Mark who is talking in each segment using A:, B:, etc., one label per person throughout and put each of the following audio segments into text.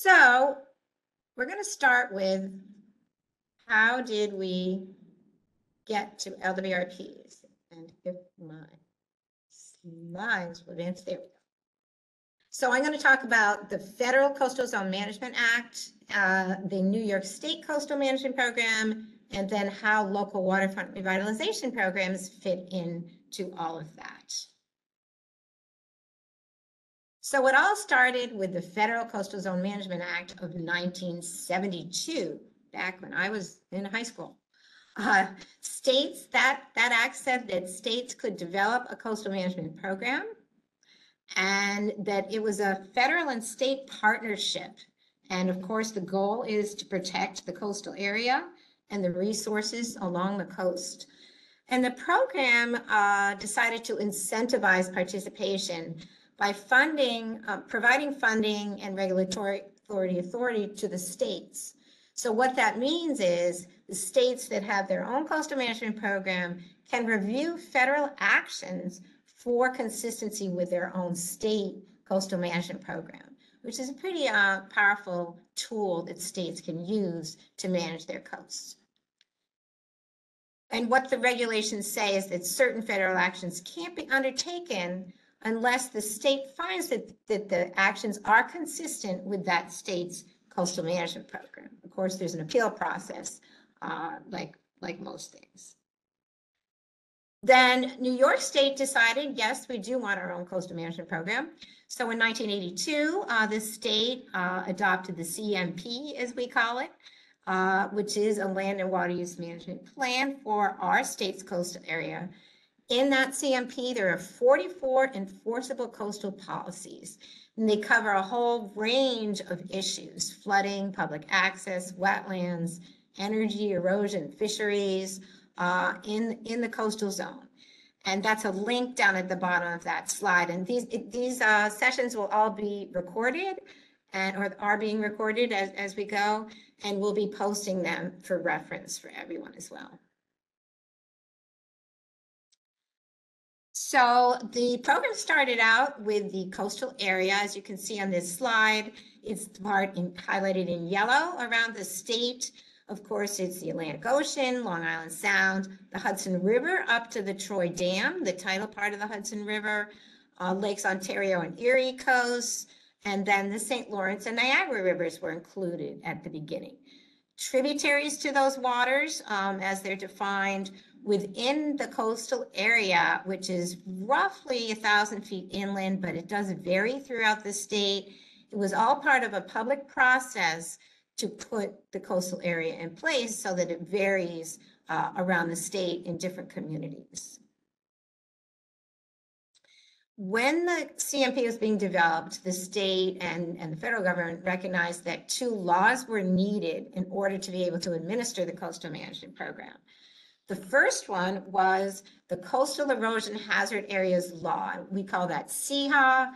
A: So we're going to start with how did we get to LWRPs? And if my slides would advance, there we go. So I'm going to talk about the Federal Coastal Zone Management Act, the New York State Coastal Management Program, and then how local waterfront revitalization programs fit into all of that. So it all started with the Federal Coastal Zone Management Act of 1972, back when I was in high school. States, that act said that states could develop a coastal management program and that it was a federal and state partnership. And of course, the goal is to protect the coastal area and the resources along the coast. And the program decided to incentivize participation by providing funding and regulatory authority to the states. So what that means is the states that have their own coastal management program can review federal actions for consistency with their own state coastal management program, which is a pretty powerful tool that states can use to manage their coasts. And what the regulations say is that certain federal actions can't be undertaken unless the state finds that the actions are consistent with that state's coastal management program. Of course, there's an appeal process, like most things. Then New York State decided, yes, we do want our own coastal management program. So in 1982, the state adopted the CMP, as we call it, which is a land and water use management plan for our state's coastal area. In that CMP, there are 44 enforceable coastal policies, and they cover a whole range of issues: flooding, public access, wetlands, energy, erosion, fisheries in the coastal zone. And that's a link down at the bottom of that slide. And these sessions will all be recorded or are being recorded as we go, and we'll be posting them for reference for everyone as well. So the program started out with the coastal area, as you can see on this slide. It's the part highlighted in yellow around the state. Of course, it's the Atlantic Ocean, Long Island Sound, the Hudson River up to the Troy Dam, the tidal part of the Hudson River, Lakes Ontario and Erie coasts, and then the St. Lawrence and Niagara rivers were included at the beginning. Tributaries to those waters, as they're defined within the coastal area, which is roughly 1,000 feet inland, but it does vary throughout the state. It was all part of a public process to put the coastal area in place so that it varies around the state in different communities. When the CMP was being developed, the state and the federal government recognized that two laws were needed in order to be able to administer the coastal management program. The first one was the Coastal Erosion Hazard Areas Law. We call that CEHA,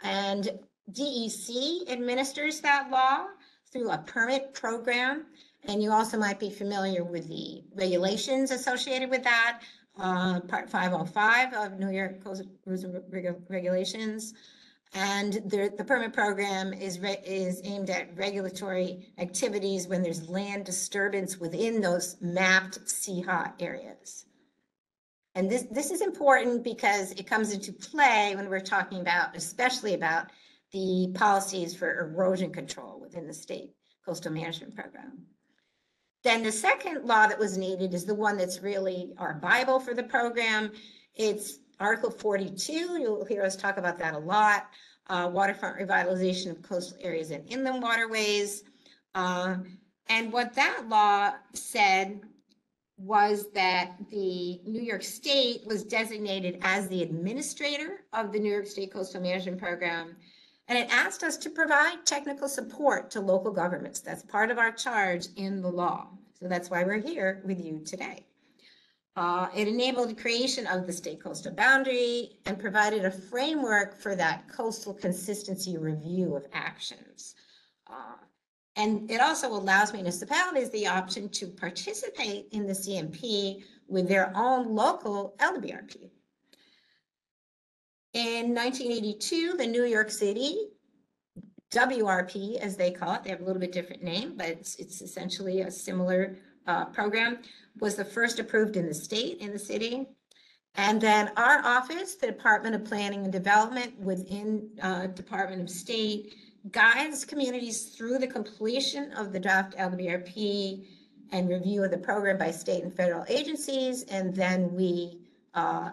A: and DEC administers that law through a permit program. And you also might be familiar with the regulations associated with that. Part 505 of New York Coastal Regulations. And the permit program is aimed at regulatory activities when there's land disturbance within those mapped CEHA areas. And this is important because it comes into play when we're talking about, especially about the policies for erosion control within the state coastal management program. Then the second law that was needed is the one that's really our Bible for the program. It's Article 42. You'll hear us talk about that a lot. Waterfront revitalization of coastal areas and inland waterways. And what that law said was that the New York State was designated as the administrator of the New York State Coastal Management Program. And it asked us to provide technical support to local governments. That's part of our charge in the law. So that's why we're here with you today. It enabled the creation of the state coastal boundary and provided a framework for that coastal consistency review of actions. And it also allows municipalities the option to participate in the CMP with their own local LWRP. In 1982, the New York City LWRP, as they call it, they have a little bit different name, but it's essentially a similar program, was the first approved in the state, in the city. And then our office, the Department of Planning and Development within Department of State, guides communities through the completion of the draft LWRP and review of the program by state and federal agencies. And then we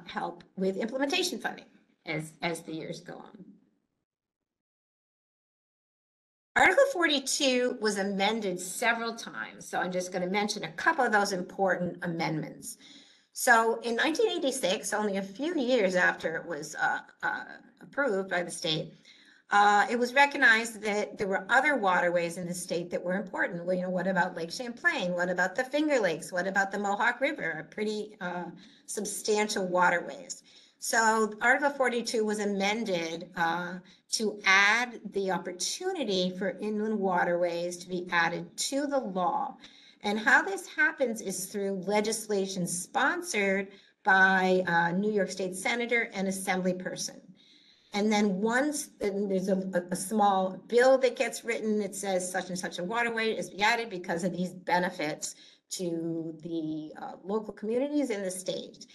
A: help with implementation funding as the years go on. Article 42 was amended several times, so I'm just going to mention a couple of those important amendments. So in 1986, only a few years after it was approved by the state, it was recognized that there were other waterways in the state that were important. Well, what about Lake Champlain? What about the Finger Lakes? What about the Mohawk River? Pretty substantial waterways. So Article 42 was amended to add the opportunity for inland waterways to be added to the law. And how this happens is through legislation sponsored by a New York State Senator and Assembly person. And then once there's a small bill that gets written that says such and such a waterway is be added because of these benefits to the local communities in the state.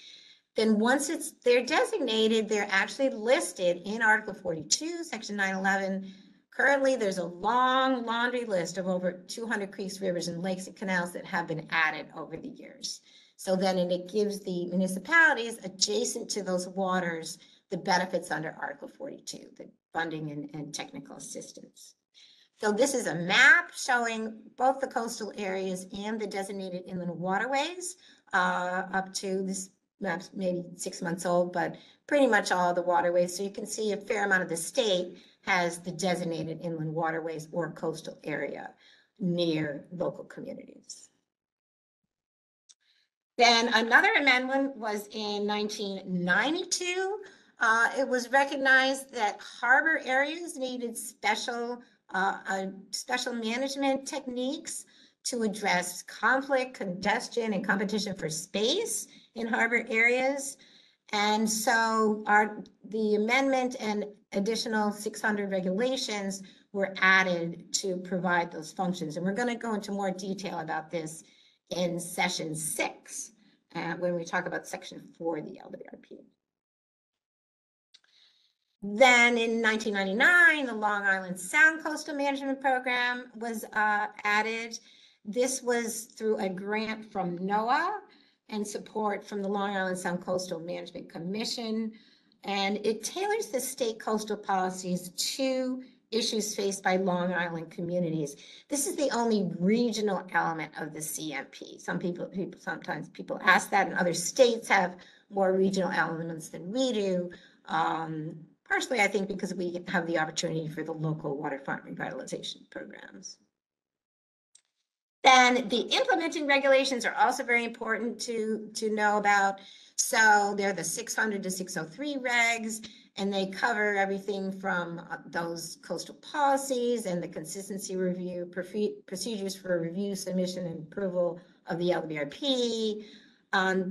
A: Then once they're designated, they're actually listed in Article 42, Section 911. Currently, there's a long laundry list of over 200 creeks, rivers, and lakes and canals that have been added over the years. So then it gives the municipalities adjacent to those waters the benefits under Article 42, the funding and technical assistance. So this is a map showing both the coastal areas and the designated inland waterways up to this map's maybe 6 months old, but pretty much all the waterways. So you can see a fair amount of the state has the designated inland waterways or coastal area near local communities. Then another amendment was in 1992. It was recognized that harbor areas needed special management techniques to address conflict, congestion, and competition for space in harbor areas. And so the amendment and additional 600 regulations were added to provide those functions. And we're going to go into more detail about this in session 6 when we talk about section 4 of the LWRP. Then in 1999, the Long Island Sound Coastal Management Program was added. This was through a grant from NOAA and support from the Long Island Sound Coastal Management Commission. And it tailors the state coastal policies to issues faced by Long Island communities. This is the only regional element of the CMP. Sometimes people ask that, and other states have more regional elements than we do. Partially, I think, because we have the opportunity for the local waterfront revitalization programs. Then the implementing regulations are also very important to know about. So they're the 600 to 603 regs, and they cover everything from those coastal policies and the consistency review, procedures for review, submission, and approval of the LWRP.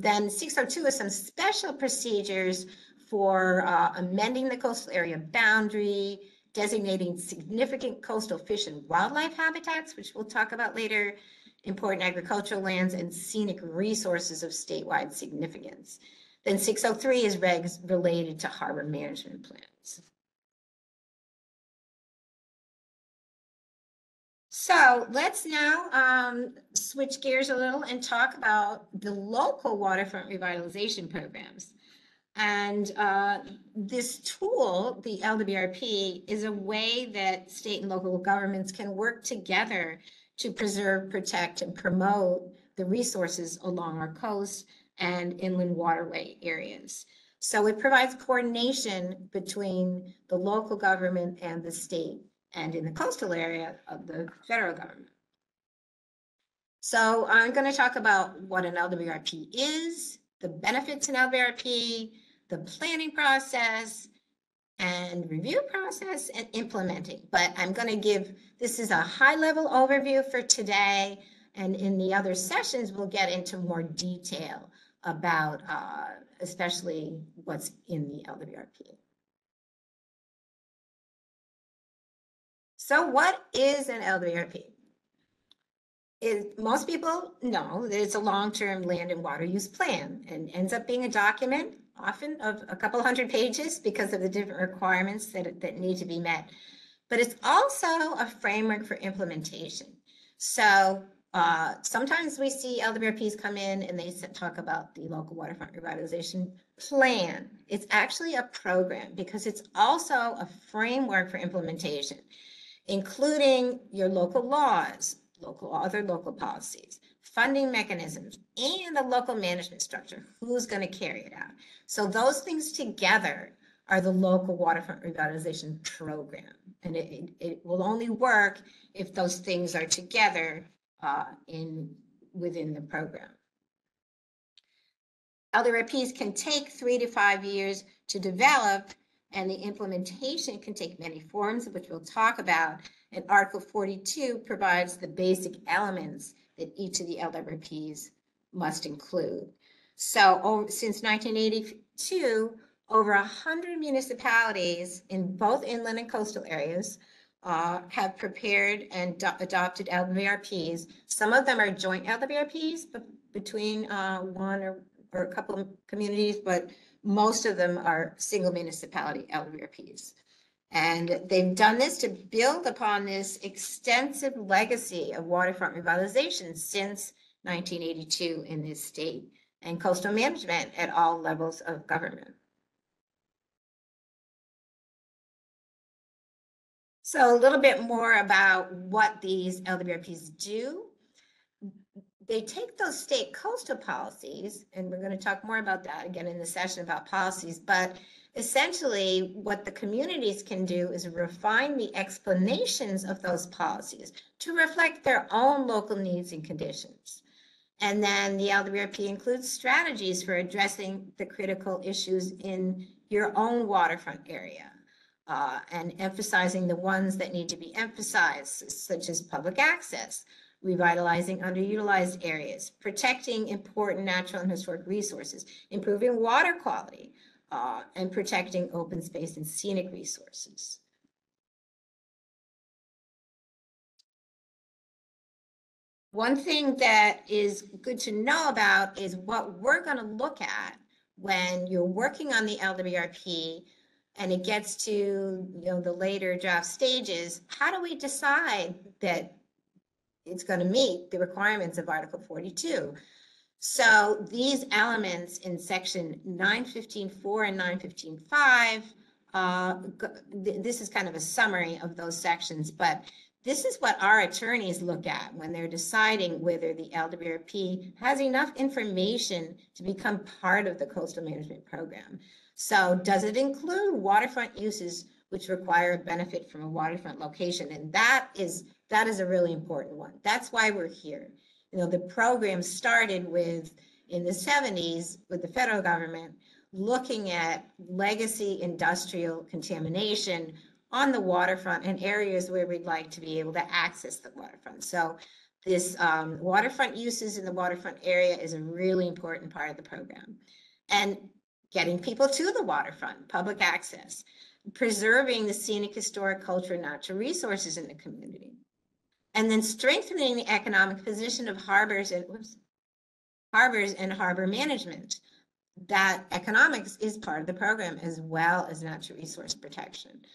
A: Then 602 is some special procedures for amending the coastal area boundary, designating significant coastal fish and wildlife habitats, which we'll talk about later, important agricultural lands, and scenic resources of statewide significance. Then 603 is regs related to harbor management plans. So let's now switch gears a little and talk about the local waterfront revitalization programs. And this tool, the LWRP, is a way that state and local governments can work together to preserve, protect, and promote the resources along our coast and inland waterway areas. So it provides coordination between the local government and the state, and in the coastal area of the federal government. So I'm going to talk about what an LWRP is, the benefits in LWRP, the planning process and review process, and implementing. But I'm going to give, this is a high level overview for today. And in the other sessions, we'll get into more detail about especially what's in the LWRP. So what is an LWRP? Most people know that it's a long-term land and water use plan and ends up being a document, often of a couple hundred pages because of the different requirements that need to be met. But it's also a framework for implementation. So sometimes we see LWRPs come in and they talk about the local waterfront revitalization plan. It's actually a program because it's also a framework for implementation, including your local laws, other local policies, funding mechanisms, and the local management structure. Who's going to carry it out? So those things together are the local waterfront revitalization program. And it will only work if those things are together within the program. LWRPs can take 3 to 5 years to develop, and the implementation can take many forms, which we'll talk about. And Article 42 provides the basic elements that each of the LWRPs must include. So since 1982, over 100 municipalities in both inland and coastal areas have prepared and adopted LWRPs. Some of them are joint LWRPs between one or a couple of communities, but most of them are single municipality LWRPs. And they've done this to build upon this extensive legacy of waterfront revitalization since 1982 in this state, and coastal management at all levels of government. So a little bit more about what these LWRPs do. They take those state coastal policies, and we're going to talk more about that again in the session about policies, but essentially what the communities can do is refine the explanations of those policies to reflect their own local needs and conditions. And then the LWRP includes strategies for addressing the critical issues in your own waterfront area. And emphasizing the ones that need to be emphasized, such as public access, revitalizing underutilized areas, protecting important natural and historic resources, improving water quality, and protecting open space and scenic resources. One thing that is good to know about is what we're going to look at when you're working on the LWRP and it gets to the later draft stages. How do we decide that it's going to meet the requirements of Article 42? So these elements in section 915.4 and 915.5, this is kind of a summary of those sections, but this is what our attorneys look at when they're deciding whether the LWRP has enough information to become part of the coastal management program. So does it include waterfront uses which require a benefit from a waterfront location? And that is a really important one. That's why we're here. The program started in the 70s with the federal government looking at legacy industrial contamination on the waterfront and areas where we'd like to be able to access the waterfront. So this waterfront uses in the waterfront area is a really important part of the program. And getting people to the waterfront, public access, preserving the scenic, historic, cultural, and natural resources in the community. And then strengthening the economic position of harbors and harbor management. That economics is part of the program as well as natural resource protection.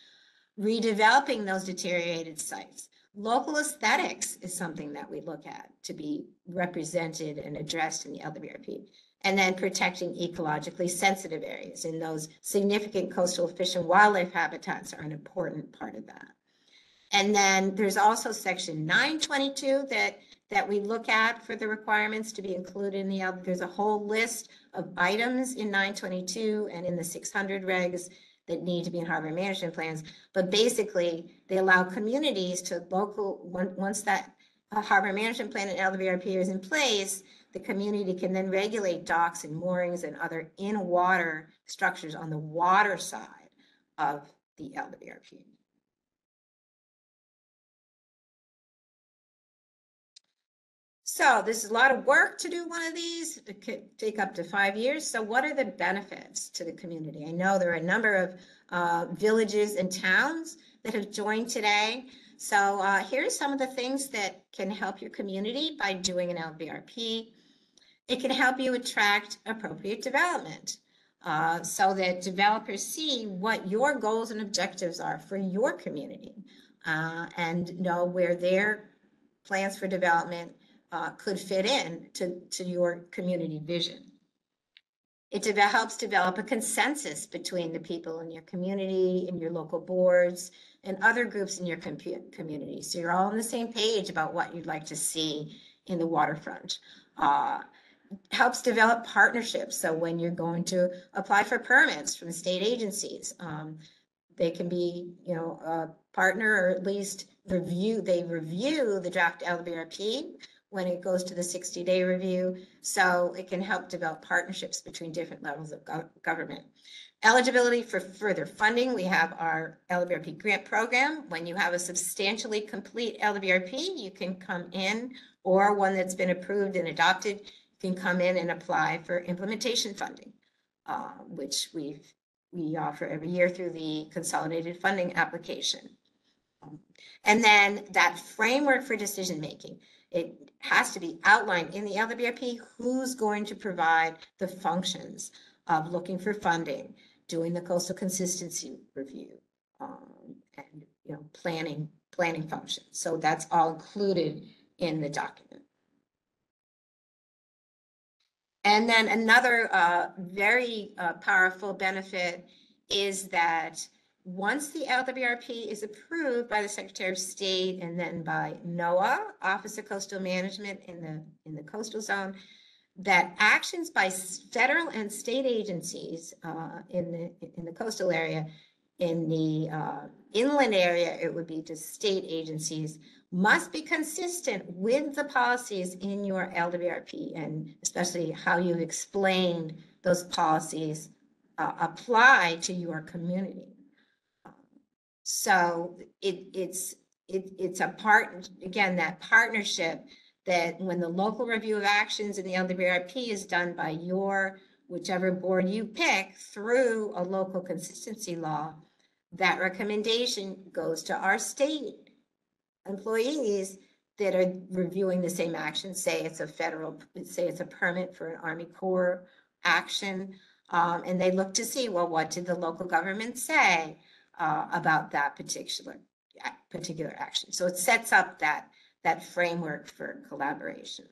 A: Redeveloping those deteriorated sites. Local aesthetics is something that we look at to be represented and addressed in the LWRP. And then protecting ecologically sensitive areas in those significant coastal fish and wildlife habitats are an important part of that. And then there's also section 922 that we look at for the requirements to be included in the, there's a whole list of items in 922 and in the 600 regs that need to be in harbor management plans. But basically they allow communities to once that harbor management plan and LWRP is in place, the community can then regulate docks and moorings and other in-water structures on the water side of the LWRP. So this is a lot of work to do one of these. It could take up to 5 years. So what are the benefits to the community? I know there are a number of villages and towns that have joined today. So here's some of the things that can help your community by doing an LWRP. It can help you attract appropriate development so that developers see what your goals and objectives are for your community and know where their plans for development could fit in to your community vision. It helps develop a consensus between the people in your community, in your local boards, and other groups in your community. So you're all on the same page about what you'd like to see in the waterfront. Helps develop partnerships. So when you're going to apply for permits from state agencies, they can be, a partner or at least review the draft LWRP when it goes to the 60-day review. So it can help develop partnerships between different levels of government. Eligibility for further funding. We have our LWRP grant program. When you have a substantially complete LWRP, you can come in, or one that's been approved and adopted, you can come in and apply for implementation funding, which we offer every year through the consolidated funding application. And then that framework for decision making, it has to be outlined in the LWRP who's going to provide the functions of looking for funding, doing the coastal consistency review, and planning functions. So that's all included in the document. And then another very powerful benefit is that once the LWRP is approved by the Secretary of State and then by NOAA, Office of Coastal Management in the coastal zone, that actions by federal and state agencies in the coastal area, in the inland area, it would be just state agencies, must be consistent with the policies in your LWRP, and especially how you've explained those policies apply to your community. So it's a part, again, that partnership, that when the local review of actions in the LWRP is done by your, whichever board you pick, through a local consistency law, that recommendation goes to our state employees that are reviewing the same action. Say it's a permit for an Army Corps action, and they look to see, well, what did the local government say about that particular action? So it sets up that framework for collaboration.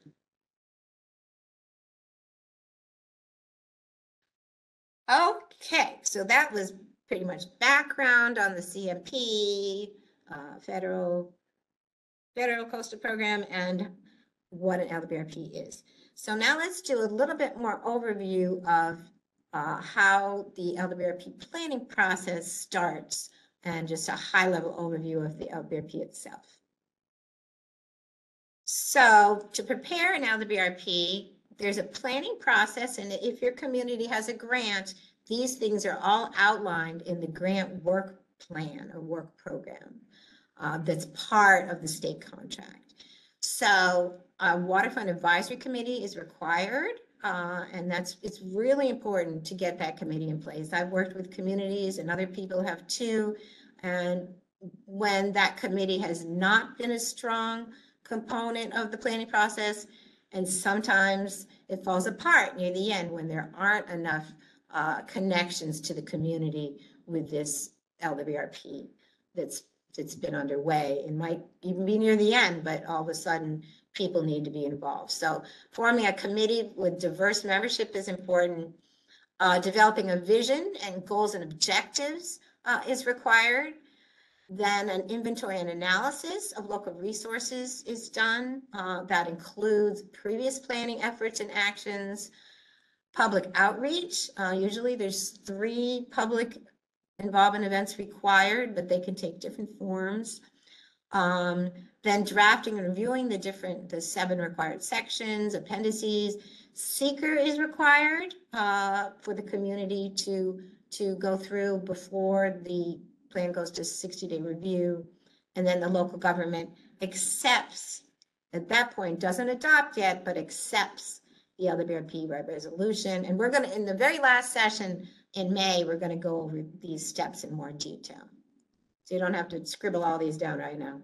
A: Okay, so that was pretty much background on the CMP, federal coastal program, and what an LWRP is. So now let's do a little bit more overview of how the LWRP planning process starts, and just a high-level overview of the LWRP itself. So to prepare an LWRP, there's a planning process, and if your community has a grant, these things are all outlined in the grant work plan or work program that's part of the state contract. So a waterfront advisory committee is required, and it's really important to get that committee in place. I've worked with communities, and other people have too, and when that committee has not been a strong component of the planning process, and sometimes it falls apart near the end when there aren't enough connections to the community with this LWRP that's been underway. It might even be near the end, but all of a sudden people need to be involved. So forming a committee with diverse membership is important. Developing a vision and goals and objectives is required. Then an inventory and analysis of local resources is done. That includes previous planning efforts and actions, public outreach. Usually there's 3 public involvement events required, but they can take different forms. Then drafting and reviewing the 7 required sections, appendices. Seeker is required for the community to go through before the plan goes to 60-day review. And then the local government accepts, at that point, doesn't adopt yet, but accepts the LWRP by resolution. And we're going to, in the very last session in May, we're going to go over these steps in more detail. so you don't have to scribble all these down right now.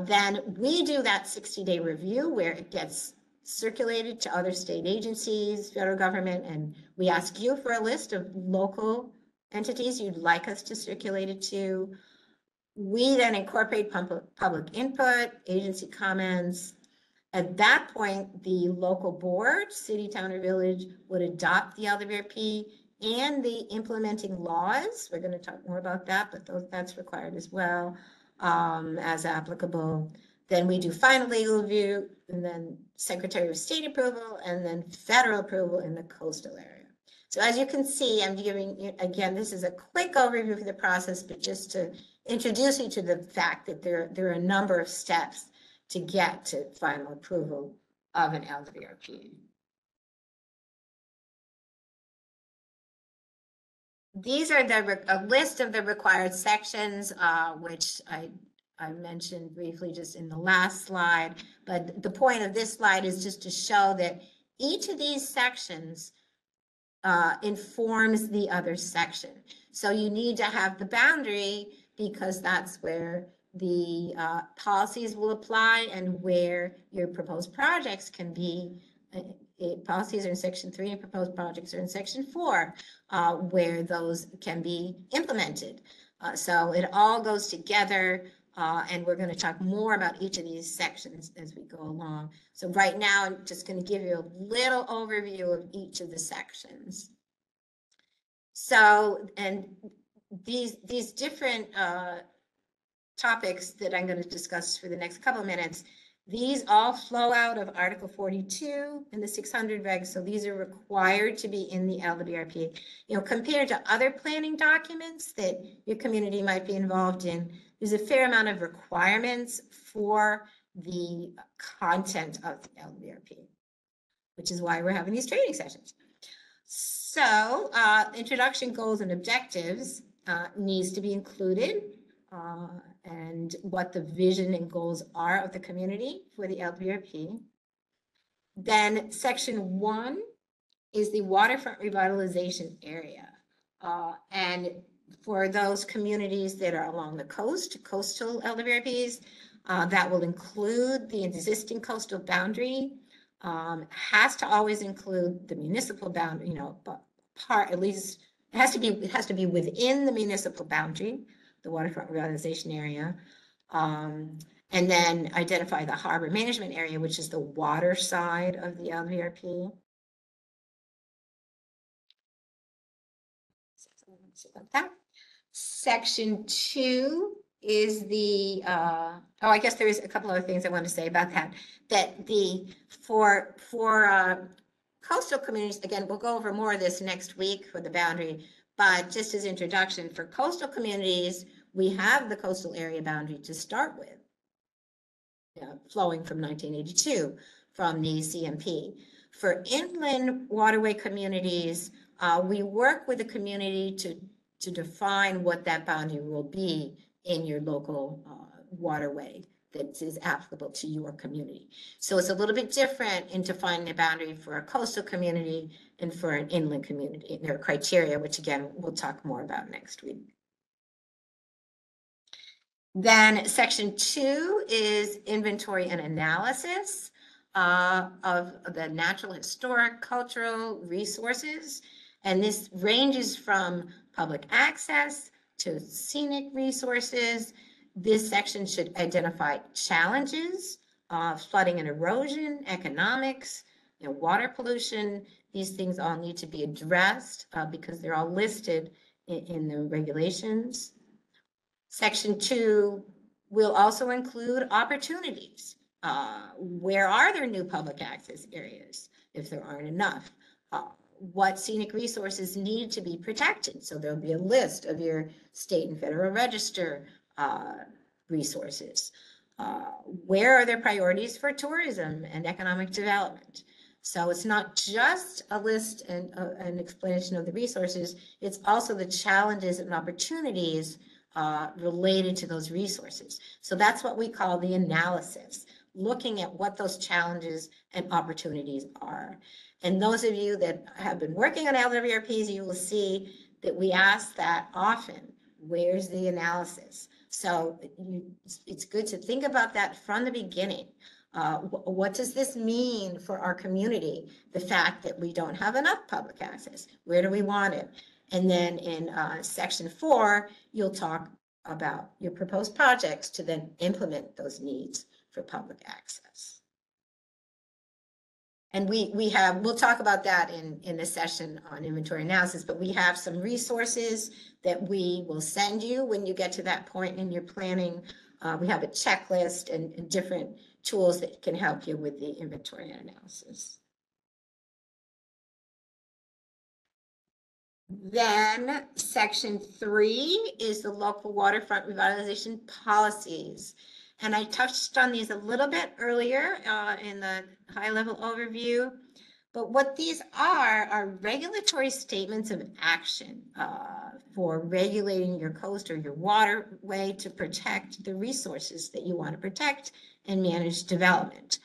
A: Then we do that 60-day review where it gets circulated to other state agencies, federal government, and we ask you for a list of local entities you'd like us to circulate it to. We then incorporate public input, agency comments. At that point, the local board, city, town, or village would adopt the LWRP and the implementing laws. We're going to talk more about that, but that's required as well, as applicable. Then we do final legal review, and then Secretary of State approval, and then federal approval in the coastal area. So as you can see, I'm giving you, again, this is a quick overview of the process, but just to introduce you to the fact that there are a number of steps to get to final approval of an LWRP. These are a list of the required sections, which I mentioned briefly just in the last slide, but the point of this slide is just to show that each of these sections informs the other section. So you need to have the boundary because that's where the policies will apply and where your proposed projects can be. Policies are in section 3 and proposed projects are in section 4, where those can be implemented. So it all goes together, and we're going to talk more about each of these sections as we go along. So right now, I'm just going to give you a little overview of each of the sections. So, and these different topics that I'm going to discuss for the next couple of minutes, these all flow out of Article 42 and the 600 regs. So these are required to be in the LWRP. You know, compared to other planning documents that your community might be involved in, there's a fair amount of requirements for the content of the LWRP, which is why we're having these training sessions. So introduction, goals, and objectives needs to be included, and what the vision and goals are of the community for the LWRP. Then section 1 is the waterfront revitalization area. And for those communities that are along the coast, coastal LWRPs, that will include the existing coastal boundary, has to always include the municipal boundary, you know, part, at least it has to be within the municipal boundary, the waterfront revitalization area, and then identify the harbor management area, which is the water side of the LWRP. Section 2 is the, I guess there is a couple other things I want to say about that. That for coastal communities, again, we'll go over more of this next week for the boundary, but just as introduction, for coastal communities, we have the coastal area boundary to start with, flowing from 1982 from the CMP. For inland waterway communities, we work with the community to define what that boundary will be in your local waterway that is applicable to your community. So it's a little bit different in defining the boundary for a coastal community and for an inland community. There are criteria, which again, we'll talk more about next week. Then section 2 is inventory and analysis of the natural, historic, cultural resources. And this ranges from public access to scenic resources. This section should identify challenges, flooding and erosion, economics, water pollution. These things all need to be addressed because they're all listed in the regulations. Section 2 will also include opportunities. Where are there new public access areas if there aren't enough? What scenic resources need to be protected? So there'll be a list of your state and federal register resources. Where are there priorities for tourism and economic development? So it's not just a list and an explanation of the resources, it's also the challenges and opportunities related to those resources. So that's what we call the analysis, looking at what those challenges and opportunities are. And those of you that have been working on LWRPs, you will see that we ask that often. Where's the analysis? So it's good to think about that from the beginning. What does this mean for our community? The fact that we don't have enough public access. Where do we want it? And then in section 4, you'll talk about your proposed projects to then implement those needs for public access. And we'll talk about that in the session on inventory analysis, but we have some resources that we will send you when you get to that point in your planning. We have a checklist and different tools that can help you with the inventory analysis. Then section 3 is the local waterfront revitalization policies. And I touched on these a little bit earlier in the high-level overview. But what these are regulatory statements of action for regulating your coast or your waterway to protect the resources that you want to protect and manage development.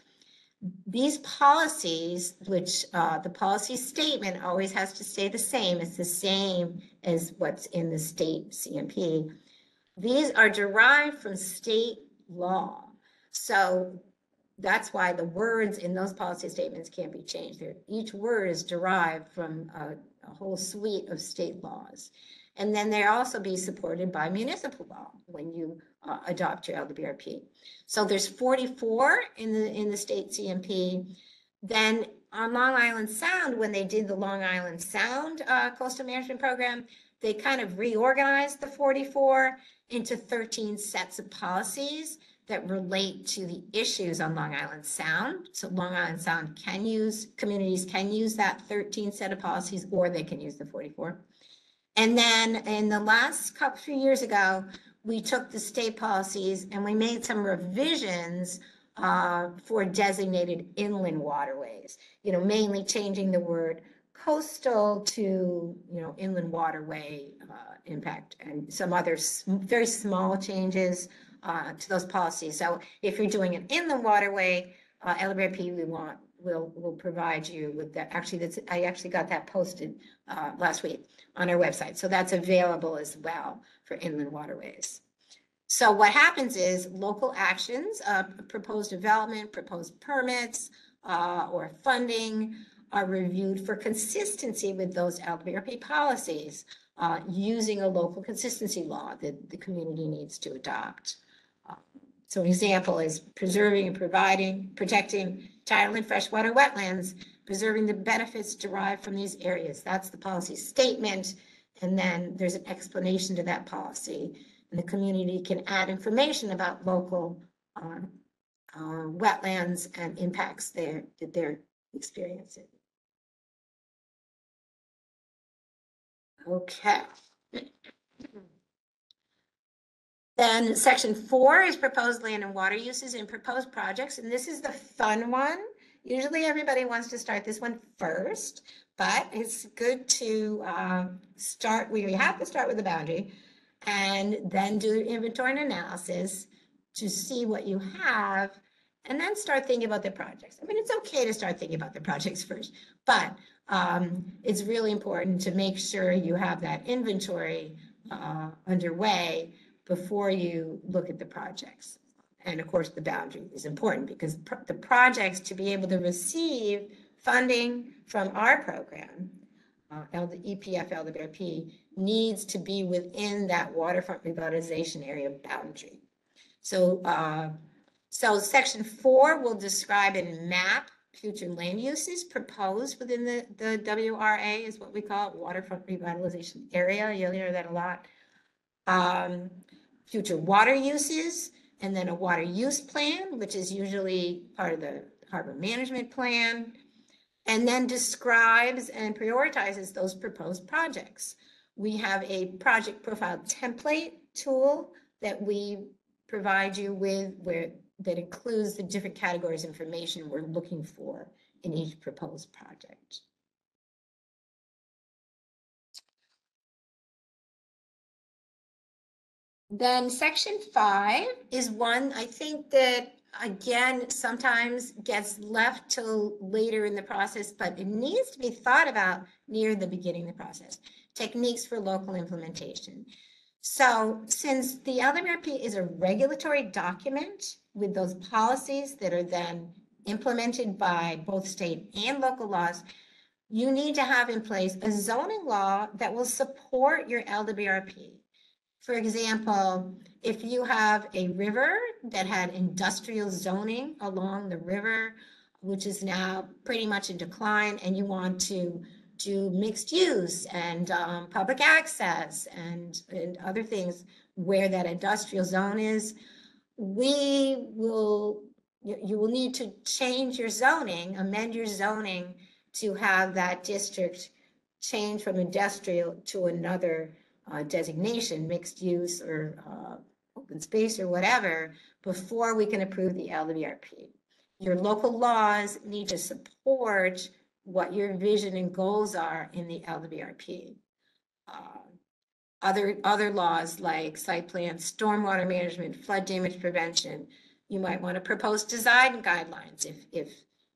A: These policies, which the policy statement always has to stay the same, it's the same as what's in the state CMP. These are derived from state law. So that's why the words in those policy statements can't be changed. Each word is derived from a whole suite of state laws. And then they'll also be supported by municipal law when you adopt your LWRP. So there's 44 in the state CMP. Then on Long Island Sound, when they did the Long Island Sound Coastal Management Program, they kind of reorganized the 44 into 13 sets of policies that relate to the issues on Long Island Sound. So Long Island Sound communities can use that 13 set of policies, or they can use the 44. And then in the last few years ago, we took the state policies and we made some revisions for designated inland waterways, mainly changing the word coastal to, inland waterway impact, and some other very small changes to those policies. So if you're doing an inland waterway, LWRP will provide you with that. Actually, I actually got that posted last week on our website. So that's available as well for inland waterways. So what happens is local actions, proposed development, proposed permits, or funding are reviewed for consistency with those LWRP policies using a local consistency law that the community needs to adopt. So an example is preserving and protecting tidal and freshwater wetlands, preserving the benefits derived from these areas. That's the policy statement. And then there's an explanation to that policy. And the community can add information about local wetlands and impacts that they're experiencing. Okay. Then section 4 is proposed land and water uses and proposed projects. And this is the fun one. Usually everybody wants to start this one first, but it's good to start. We have to start with the boundary and then do inventory and analysis to see what you have, and then start thinking about the projects. I mean, it's okay to start thinking about the projects first, but it's really important to make sure you have that inventory underway before you look at the projects. And of course, the boundary is important because the projects, to be able to receive funding from our program, the EPF LWRP, needs to be within that waterfront revitalization area boundary. So, so section 4 will describe and map future land uses proposed within the WRA, is what we call it, waterfront revitalization area. You'll hear that a lot. Future water uses, and then a water use plan, which is usually part of the harbor management plan, and then describes and prioritizes those proposed projects. We have a project profile template tool that we provide you with that includes the different categories of information we're looking for in each proposed project. Then section 5 is one I think that, again, sometimes gets left till later in the process, but it needs to be thought about near the beginning of the process. Techniques for local implementation. So since the LWRP is a regulatory document with those policies that are then implemented by both state and local laws, you need to have in place a zoning law that will support your LWRP. For example, if you have a river that had industrial zoning along the river, which is now pretty much in decline, and you want to do mixed use and public access and other things where that industrial zone is, you will need to change your zoning, amend your zoning to have that district change from industrial to another designation, mixed use or open space or whatever, before we can approve the LWRP. Your local laws need to support what your vision and goals are in the LWRP. Other laws like site plan, stormwater management, flood damage prevention, you might want to propose design guidelines if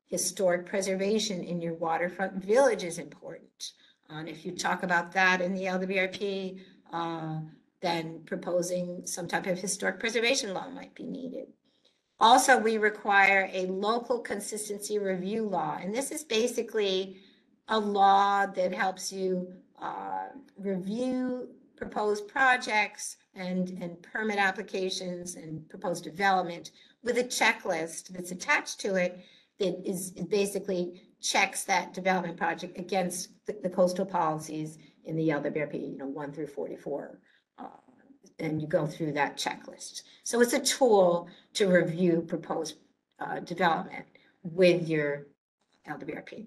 A: historic preservation in your waterfront village is important. And if you talk about that in the LWRP, then proposing some type of historic preservation law might be needed. Also, we require a local consistency review law, and this is basically a law that helps you review proposed projects and permit applications and proposed development with a checklist that's attached to it that is basically checks that development project against the coastal policies in the LWRP, 1 through 44. And you go through that checklist. So it's a tool to review proposed development with your LWRP.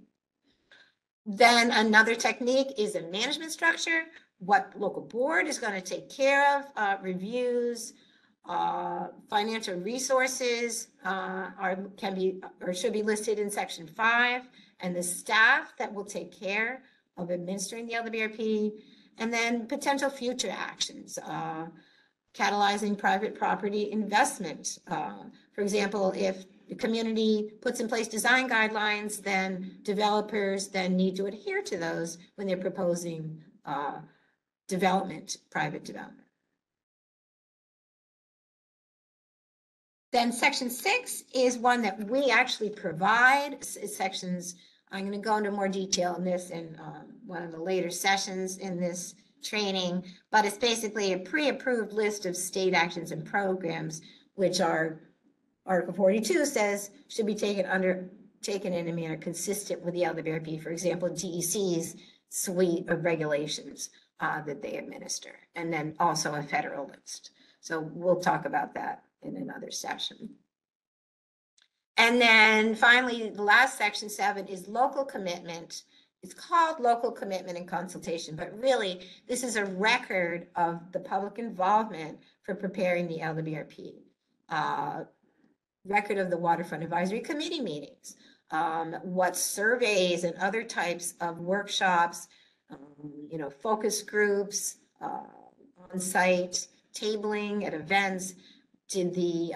A: Then another technique is a management structure. What local board is going to take care of reviews, financial resources can be or should be listed in section 5, and the staff that will take care of administering the LWRP, and then potential future actions, catalyzing private property investment. For example, if the community puts in place design guidelines, then developers then need to adhere to those when they're proposing private development. Then section 6 is one that we actually provide. Sections, I'm going to go into more detail in this in one of the later sessions in this training, but it's basically a pre-approved list of state actions and programs, which are Article 42 says should be taken in a manner consistent with the LWRP. For example, DEC's suite of regulations that they administer, and then also a federal list. So we'll talk about that in another session. And then finally, the last section 7 is local commitment. It's called local commitment and consultation, but really this is a record of the public involvement for preparing the LWRP. Record of the Waterfront Advisory Committee meetings, what surveys and other types of workshops, focus groups, on-site tabling at events did the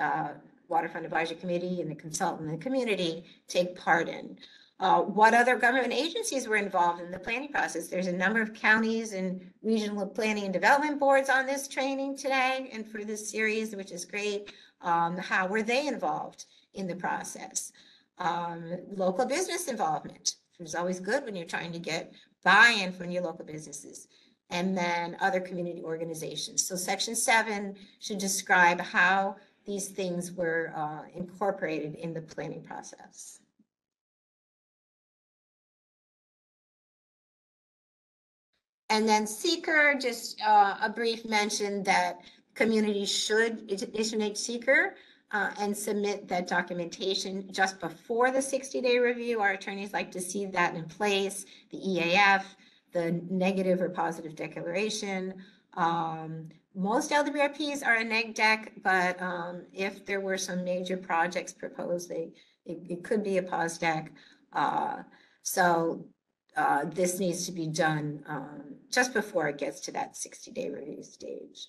A: Waterfront Advisory Committee and the consultant and the community take part in. What other government agencies were involved in the planning process? There's a number of counties and regional planning and development boards on this training today and for this series, which is great. How were they involved in the process? Local business involvement, which is always good when you're trying to get buy-in from your local businesses, and then other community organizations. So section 7 should describe how these things were incorporated in the planning process. And then seeker, just a brief mention that communities should initiate seeker and submit that documentation just before the 60-day review. Our attorneys like to see that in place, the EAF, the negative or positive declaration. Most LWRPs are a neg deck, but if there were some major projects proposed, it could be a pos deck. This needs to be done just before it gets to that 60-day review stage.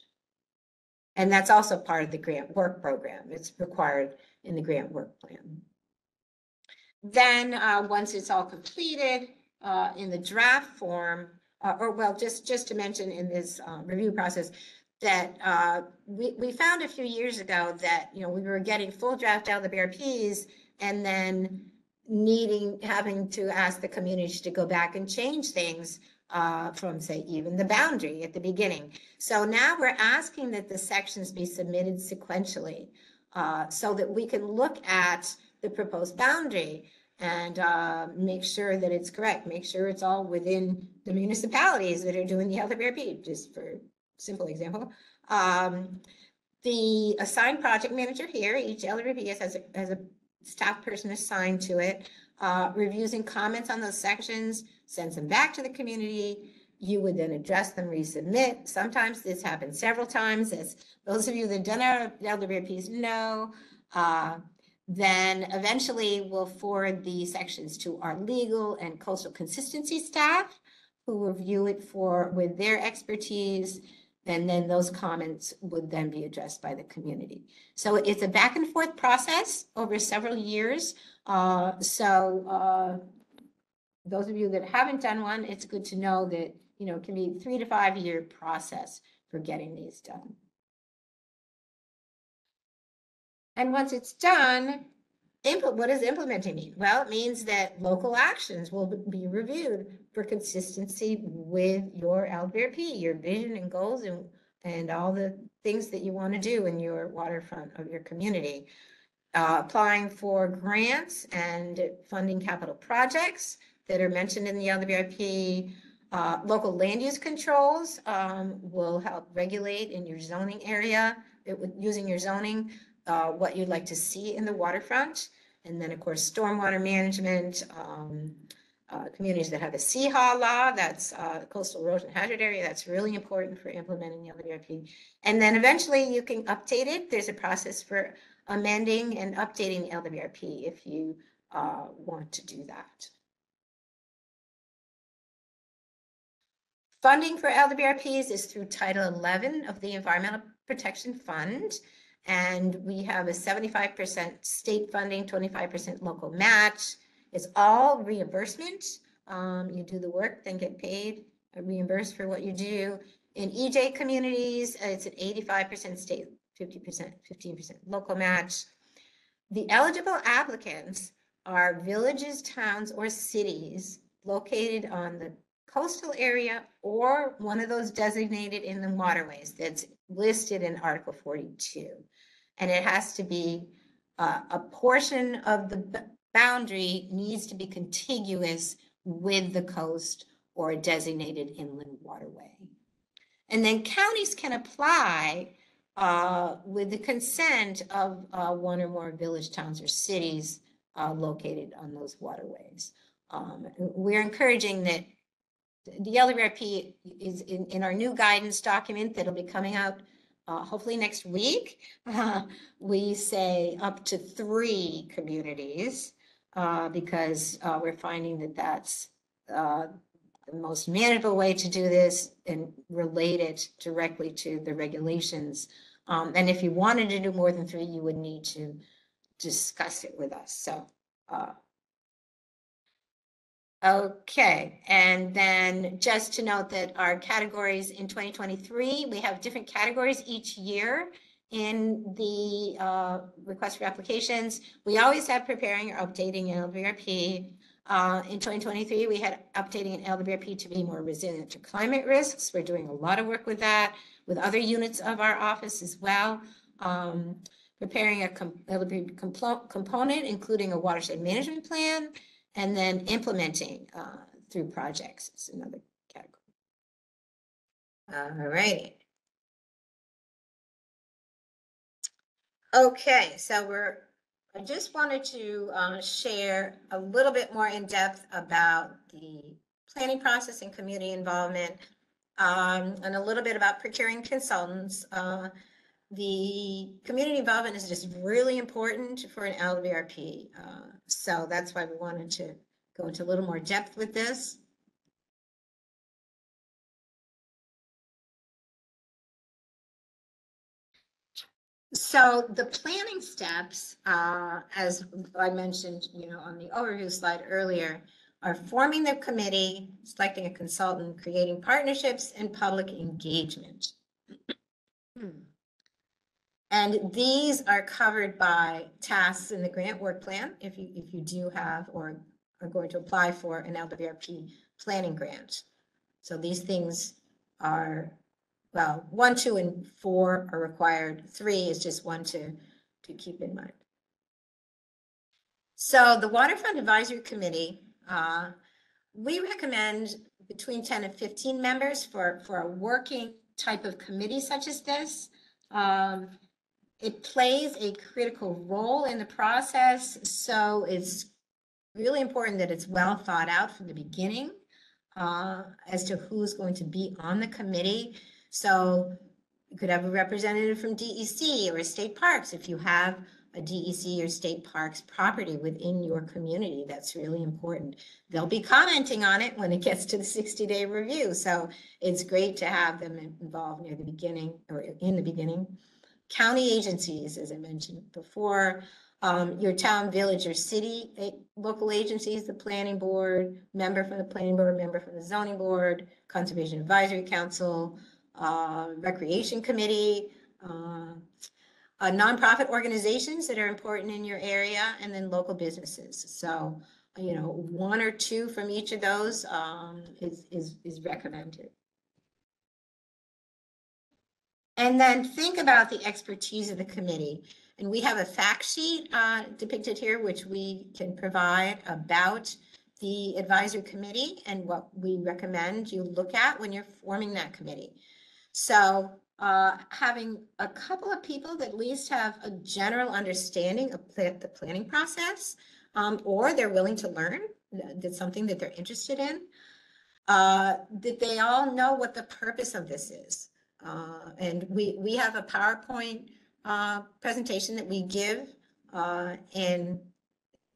A: And that's also part of the grant work program. It's required in the grant work plan. Then once it's all completed in the draft form, just to mention in this review process, that we found a few years ago that, you know, we were getting full draft LWRPs and then having to ask the community to go back and change things from, say, even the boundary at the beginning. So now we're asking that the sections be submitted sequentially so that we can look at the proposed boundary and make sure that it's correct, make sure it's all within the municipalities that are doing the LWRP, just for simple example. The assigned project manager here, each LWRP has a staff person assigned to it, reviews and comments on those sections, sends them back to the community. You would then address them, resubmit. Sometimes this happens several times, as those of you that have done our LWRPs know. Then eventually we'll forward the sections to our legal and coastal consistency staff, who review it with their expertise, and then those comments would then be addressed by the community. So it's a back and forth process over several years. Those of you that haven't done one, it's good to know that, you know, it can be a 3 to 5 year process for getting these done. And once it's done, what does implementing mean? Well, it means that local actions will be reviewed for consistency with your LWRP, your vision and goals, and all the things that you want to do in your waterfront of your community. Applying for grants and funding capital projects that are mentioned in the LWRP. Local land use controls will help regulate in your zoning area, using your zoning, what you'd like to see in the waterfront. And then, of course, stormwater management, communities that have a CHA law, that's coastal erosion hazard area, that's really important for implementing the LWRP. And then eventually you can update it. There's a process for amending and updating the LWRP if you want to do that. Funding for LWRPs is through Title 11 of the Environmental Protection Fund. And we have a 75% state funding, 25% local match. It's all reimbursement. You do the work, then get paid, reimbursed for what you do. In EJ communities, it's an 85% state, 50%, 15% local match. The eligible applicants are villages, towns, or cities located on the coastal area or one of those designated in the waterways that's listed in Article 42. And it has to be a portion of the boundary needs to be contiguous with the coast or a designated inland waterway. And then counties can apply with the consent of one or more village, towns, or cities located on those waterways. We're encouraging that the LWRP is in our new guidance document that'll be coming out hopefully next week. We say up to 3 communities because we're finding that that's the most manageable way to do this and relate it directly to the regulations. And if you wanted to do more than 3, you would need to discuss it with us. So, okay, and then just to note that our categories in 2023, we have different categories each year in the request for applications. We always have preparing or updating LWRP. In 2023, we had updating an LWRP to be more resilient to climate risks. We're doing a lot of work with that, with other units of our office as well. Preparing a LWRP component, including a watershed management plan, and then implementing through projects is another category. All righty. Okay, so I just wanted to share a little bit more in depth about the planning process and community involvement, and a little bit about procuring consultants. The community involvement is just really important for an LWRP. So that's why we wanted to go into a little more depth with this. So the planning steps, as I mentioned, on the overview slide earlier, are forming the committee, selecting a consultant, creating partnerships, and public engagement. And these are covered by tasks in the grant work plan if you do have or are going to apply for an LWRP planning grant. So these things are, well, 1, 2, and 4 are required. 3 is just one to keep in mind. So the Waterfront Advisory Committee, we recommend between 10 and 15 members for a working type of committee such as this. It plays a critical role in the process, so it's really important that it's well thought out from the beginning as to who's going to be on the committee. So you could have a representative from DEC or state parks if you have a DEC or state parks property within your community. That's really important. They'll be commenting on it when it gets to the 60-day review. So it's great to have them involved near the beginning or in the beginning. County agencies, as I mentioned before, your town, village, or city local agencies, the planning board, member from the planning board, member from the zoning board, conservation advisory council, recreation committee, nonprofit organizations that are important in your area, and then local businesses. So, you know, 1 or 2 from each of those is recommended. And then think about the expertise of the committee. And we have a fact sheet depicted here, which we can provide about the advisory committee and what we recommend you look at when you're forming that committee. So having a couple of people that at least have a general understanding of the planning process, or they're willing to learn, that's something that they're interested in, that they all know what the purpose of this is. And we have a PowerPoint presentation that we give in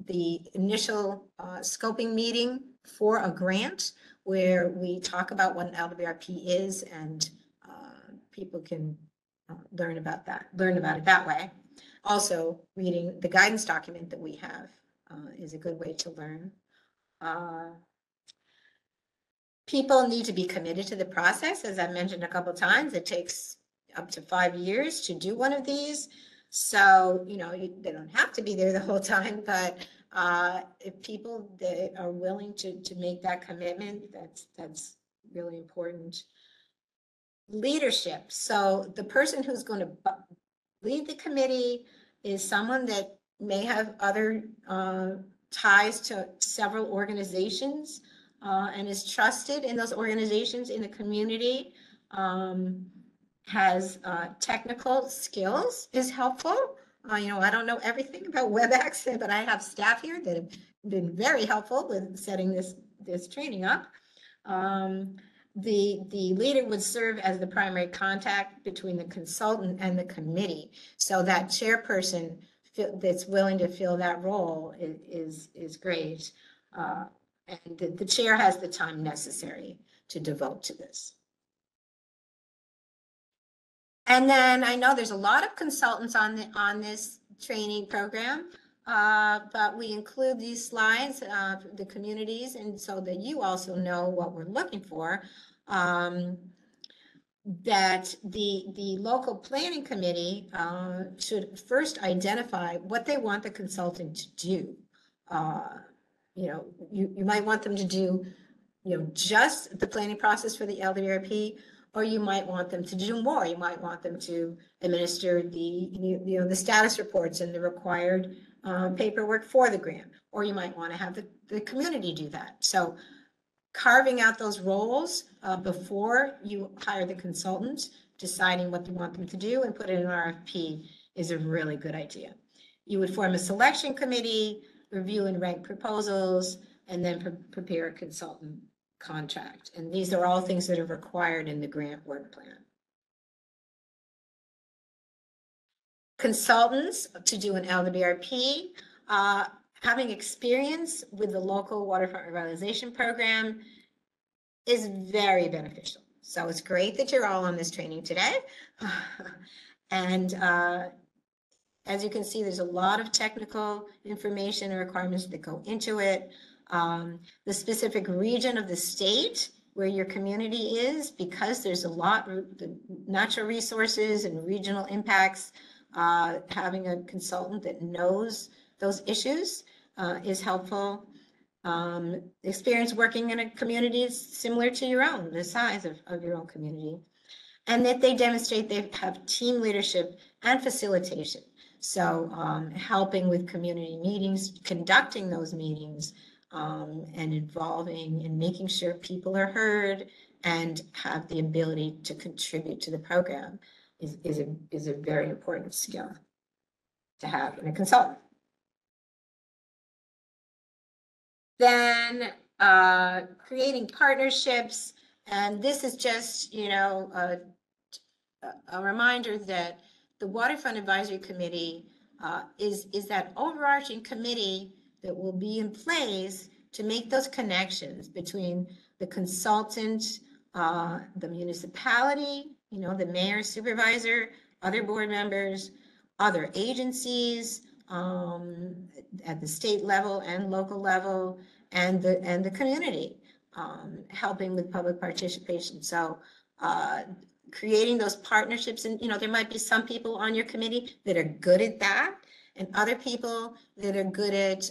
A: the initial scoping meeting for a grant, where we talk about what an LWRP is, and people can learn about it that way. Also, reading the guidance document that we have is a good way to learn. People need to be committed to the process. As I mentioned a couple of times, it takes up to 5 years to do one of these. So, you know, they don't have to be there the whole time, but if people that are willing to make that commitment, that's really important. Leadership. So the person who's going to lead the committee is someone that may have other ties to several organizations and is trusted in those organizations in the community, has technical skills is helpful. You know, I don't know everything about WebEx, but I have staff here that have been very helpful with setting this training up. The leader would serve as the primary contact between the consultant and the committee. So that chairperson that's willing to fill that role is great. And the chair has the time necessary to devote to this. And then I know there's a lot of consultants on this training program, but we include these slides, the communities, and so that you also know what we're looking for. That the local planning committee should first identify what they want the consultant to do. You know, you might want them to do, you know, just the planning process for the LWRP, or you might want them to do more. You might want them to administer the status reports and the required paperwork for the grant, or you might want to have the community do that. So carving out those roles before you hire the consultant, deciding what you want them to do and put it in an RFP is a really good idea. You would form a selection committee, review and rank proposals, and then prepare a consultant contract. And these are all things that are required in the grant work plan. Consultants to do an LWRP, having experience with the local waterfront revitalization program is very beneficial. So it's great that you're all on this training today. And as you can see, there's a lot of technical information and requirements that go into it. The specific region of the state where your community is, because there's a lot of the natural resources and regional impacts. Having a consultant that knows those issues is helpful. Experience working in a community similar to your own, the size of your own community, and that they demonstrate they have team leadership and facilitation. So helping with community meetings, conducting those meetings, and involving and making sure people are heard and have the ability to contribute to the program is a very important skill to have in a consultant. Then creating partnerships, and this is just, you know, a reminder that the Waterfront Advisory Committee is that overarching committee that will be in place to make those connections between the consultant, the municipality, you know, the mayor, supervisor, other board members, other agencies at the state level and local level, and the community, helping with public participation. So creating those partnerships, and you know, there might be some people on your committee that are good at that, and other people that are good at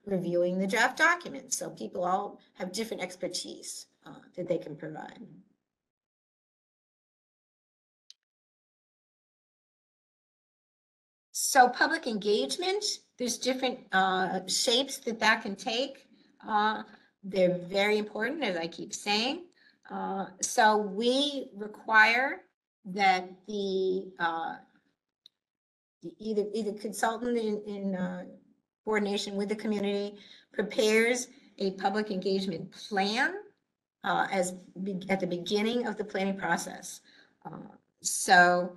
A: reviewing the draft documents. So people all have different expertise that they can provide. So public engagement, there's different shapes that can take. They're very important, as I keep saying. So we require that the either consultant in coordination with the community prepares a public engagement plan at the beginning of the planning process. So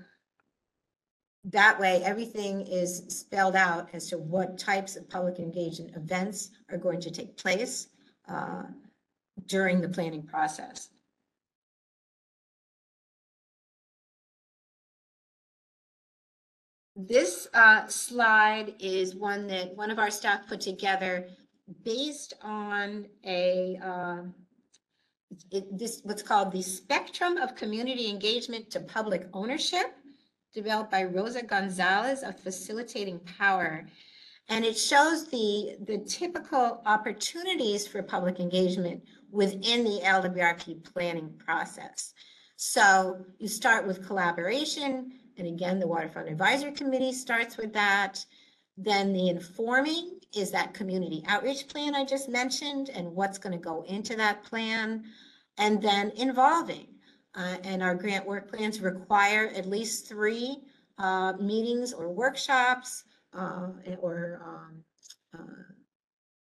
A: that way, everything is spelled out as to what types of public engagement events are going to take place during the planning process. This slide is one that one of our staff put together based on what's called the Spectrum of Community Engagement to Public Ownership, developed by Rosa Gonzalez of Facilitating Power. And it shows the typical opportunities for public engagement within the LWRP planning process. So you start with collaboration, and again, the Waterfront Advisory Committee starts with that. Then the informing is that community outreach plan I just mentioned and what's going to go into that plan. And then involving. And our grant work plans require at least 3 meetings or workshops or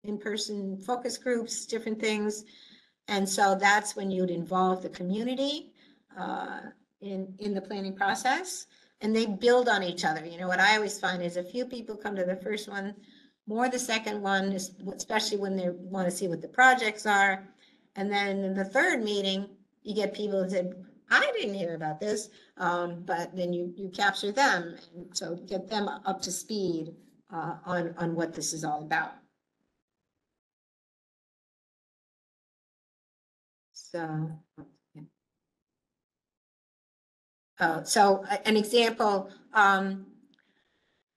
A: in-person focus groups, different things. And so that's when you'd involve the community in the planning process, and they build on each other. You know, what I always find is a few people come to the first one, more the second one, especially when they want to see what the projects are. And then in the third meeting, you get people that said, I didn't hear about this, but then you capture them, and so get them up to speed on what this is all about. So, so an example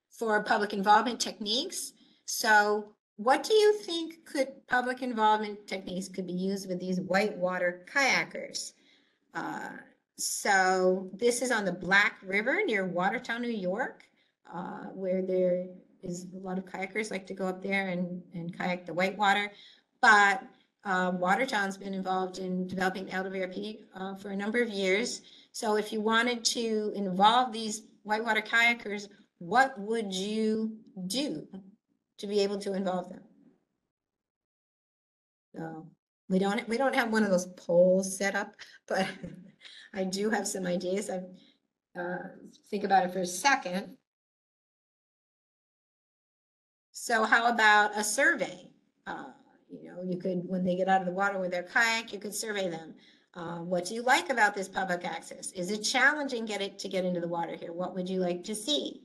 A: for public involvement techniques. So what do you think public involvement techniques could be used with these whitewater kayakers? So this is on the Black River near Watertown, New York, where there is a lot of kayakers like to go up there and kayak the whitewater. But Watertown's been involved in developing LWRP for a number of years. So if you wanted to involve these whitewater kayakers, what would you do to be able to involve them? So we don't have one of those polls set up, but I do have some ideas. I think about it for a second. So how about a survey? You know, you could, when they get out of the water with their kayak, you could survey them. What do you like about this public access? Is it challenging to get into the water here? What would you like to see?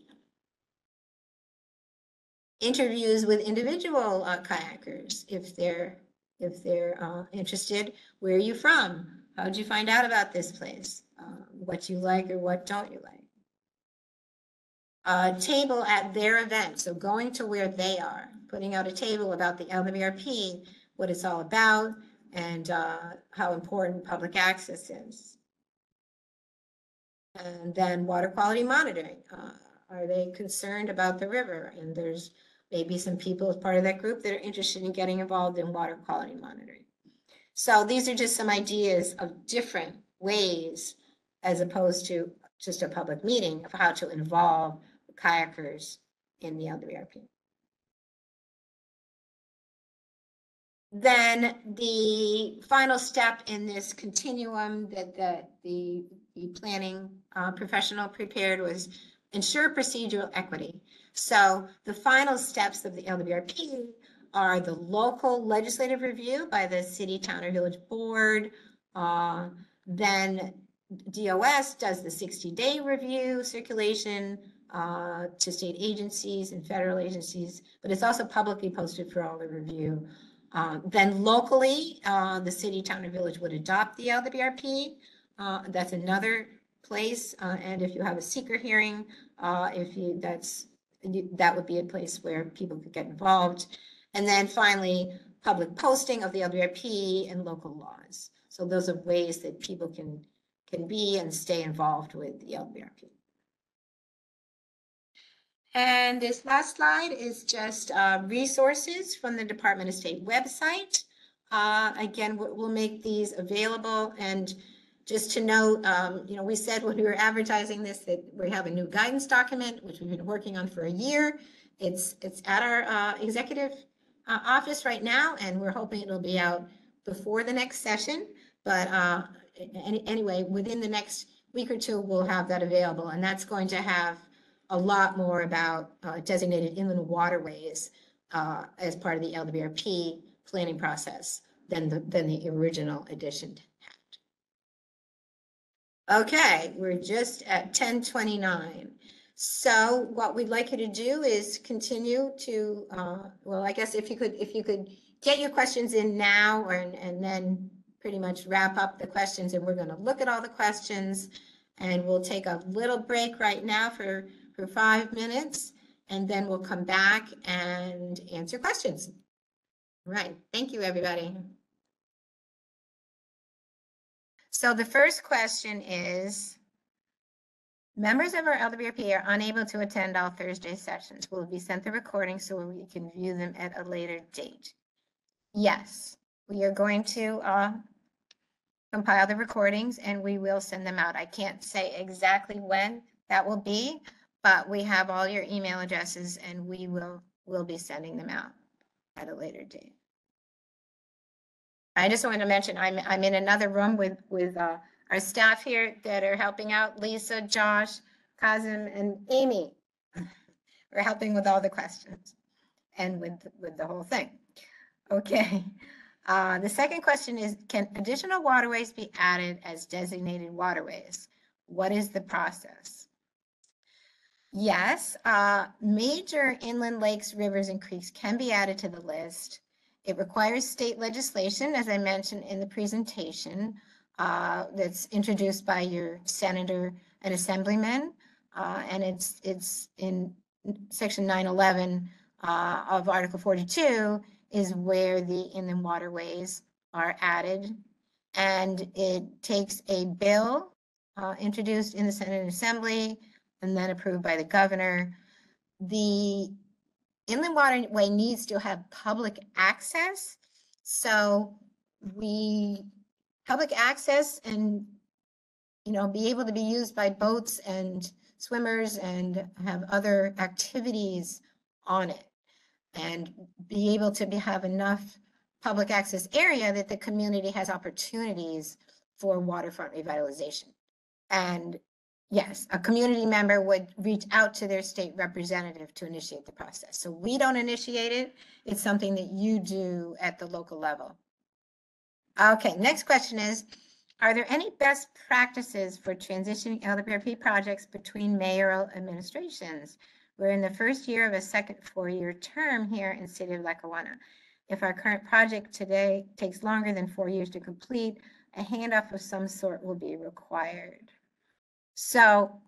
A: Interviews with individual kayakers, if they're
B: if they're interested. Where are you from? How did you find out about this place? What you like or what don't you like? A table at their event, so going to where they are, putting out a table about the LWRP, what it's all about, and how important public access is. And then water quality monitoring. Are they concerned about the river? And there's maybe some people as part of that group that are interested in getting involved in water quality monitoring. So these are just some ideas of different ways, as opposed to just a public meeting, of how to involve kayakers in the LWRP. Then the final step in this continuum that the planning professional prepared was ensure procedural equity. So the final steps of the LWRP are the local legislative review by the city, town, or village board. Then DOS does the 60-day review circulation to state agencies and federal agencies, but it's also publicly posted for all the review. Then locally, the city, town, or village would adopt the LWRP. That's another place. And if you have a seeker hearing, that would be a place where people could get involved. And then finally, public posting of the LWRP and local laws. So those are ways that people can be and stay involved with the LWRP. And this last slide is just resources from the Department of State website. Again, we'll make these available. And just to note, we said when we were advertising this that we have a new guidance document, which we've been working on for a year. It's at our executive office right now, and we're hoping it'll be out before the next session. But anyway, within the next week or two, we'll have that available. And that's going to have a lot more about designated inland waterways as part of the LWRP planning process than the original edition had. Okay, we're just at 10:29. So what we'd like you to do is continue to, well, I guess if you could get your questions in now and then pretty much wrap up the questions, and we're going to look at all the questions, and we'll take a little break right now for 5 minutes, and then we'll come back and answer questions. All right, thank you, everybody. So the first question is, members of our LWRP are unable to attend all Thursday sessions. Will be sent the recording so we can view them at a later date? Yes, we are going to compile the recordings and we will send them out. I can't say exactly when that will be, but we have all your email addresses and we'll be sending them out at a later date. I just wanted to mention I'm in another room with our staff here that are helping out. Lisa, Josh, Kazim, and Amy. We're helping with all the questions and with the whole thing. Okay. The second question is, can additional waterways be added as designated waterways? What is the process? Yes, major inland lakes, rivers, and creeks can be added to the list. It requires state legislation, as I mentioned in the presentation, that's introduced by your senator and assemblyman, and it's in section 911 of Article 42 is where the inland waterways are added, and it takes a bill introduced in the Senate and Assembly and then approved by the governor. The inland waterway needs to have public access. So public access and, be able to be used by boats and swimmers and have other activities on it and be able to have enough public access area that the community has opportunities for waterfront revitalization. And yes, a community member would reach out to their state representative to initiate the process. So we don't initiate it. It's something that you do at the local level. Okay, next question is, are there any best practices for transitioning LWRP projects between mayoral administrations? We're in the first year of a second 4-year term here in the city of Lackawanna.
A: If our current project today takes longer than 4 years to complete, a handoff of some sort will be required. So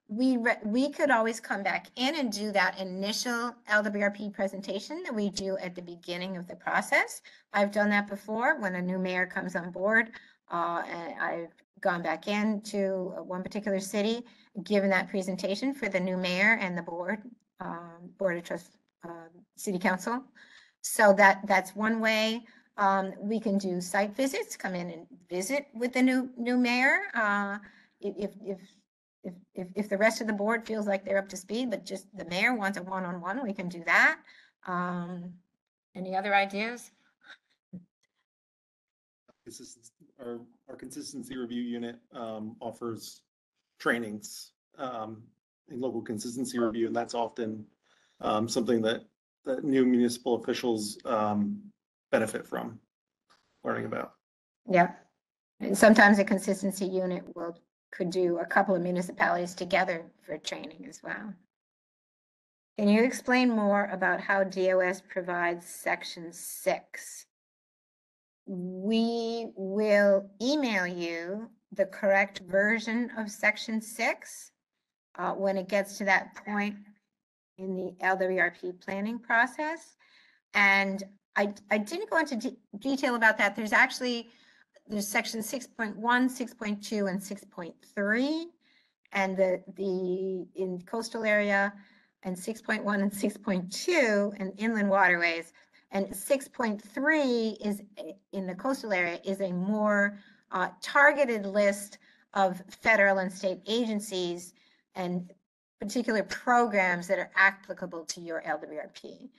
A: we could always come back in and do that initial LWRP presentation that we do at the beginning of the process. I've done that before when a new mayor comes on board. And I've gone back into one particular city, given that presentation for the new mayor and the board of trust, city council. So that's one way. We can do site visits, come in and visit with the new mayor. If the rest of the board feels like they're up to speed, but just the mayor wants a one-on-one, we can do that. Any other ideas?
C: Our consistency review unit offers trainings in local consistency review, and that's often something that new municipal officials benefit from learning about.
A: Yeah. And sometimes a consistency unit could do a couple of municipalities together for training as well. Can you explain more about how DOS provides Section 6? We will email you the correct version of Section 6 when it gets to that point in the LWRP planning process. And I didn't go into detail about that. There's section 6.1, 6.2, and 6.3, and in coastal area, and 6.1 and 6.2 and inland waterways, and 6.3 is in the coastal area is a more targeted list of federal and state agencies and particular programs that are applicable to your LWRP.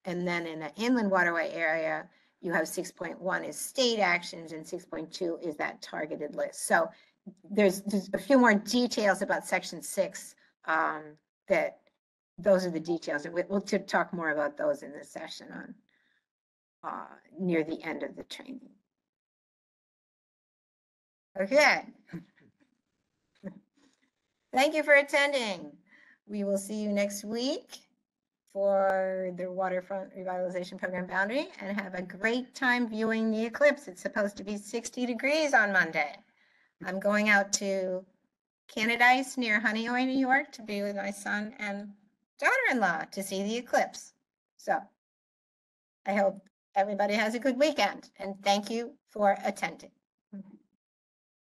A: And then in the inland waterway area, you have 6.1 is state actions and 6.2 is that targeted list. So there's a few more details about Section 6 that those are the details. And we'll talk more about those in this session on near the end of the training. Okay. Thank you for attending. We will see you next week for the Waterfront Revitalization Program Boundary, and have a great time viewing the eclipse. It's supposed to be 60 degrees on Monday. I'm going out to Canadice near Honeoye, New York to be with my son and daughter-in-law to see the eclipse. So I hope everybody has a good weekend, and thank you for attending.